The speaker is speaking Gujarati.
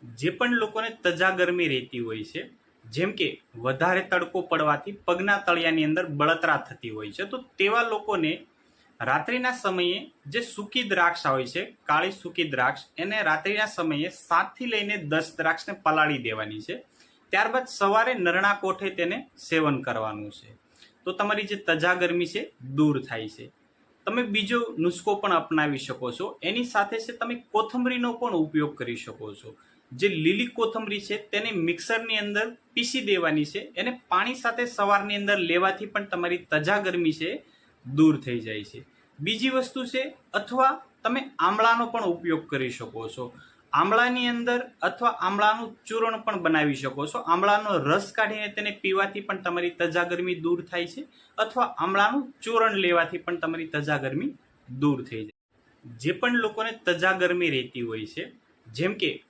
જે પણ લોકોને તજા ગરમી રહેતી હોય છે, જેમ કે વધારે તડકો પડવાથી પગના તળિયાની અંદર બળતરા થતી હોય છે, તો તેવા લોકોને રાત્રિના સમયે જે સૂકી દ્રાક્ષ હોય છે, કાળી સૂકી દ્રાક્ષ, એને રાત્રિના સમયે 7 થી લઈને 10 દ્રાક્ષને પલાળી દેવાની છે. ત્યારબાદ સવારે નરણા કોઠે તેને સેવન કરવાનું છે. તો તમારી જે તજા ગરમી છે દૂર થાય છે. તમે બીજો નુસ્ખો પણ અપનાવી શકો છો. એની સાથે છે તમે કોથમરીનો પણ ઉપયોગ કરી શકો છો. જે લીલી કોથમરી છે તેને મિક્સરની અંદર પીસી દેવાની છે. એને પાણી સાથે સવારની અંદર લેવાથી પણ તમારી તજા ગરમી છે દૂર થઈ જાય છે. બીજી વસ્તુ છે, અથવા તમે આમળાનો પણ ઉપયોગ કરી શકો છો. આમળાની અંદર અથવા આમળાનું ચૂર્ણ પણ બનાવી શકો છો. આમળાનો રસ કાઢીને તેને પીવાથી પણ તમારી તજા ગરમી દૂર થાય છે, અથવા આમળાનું ચૂર્ણ લેવાથી પણ તમારી તજા ગરમી દૂર થઈ જાય. જે પણ લોકોને તજા ગરમી રહેતી હોય છે, જેમ કે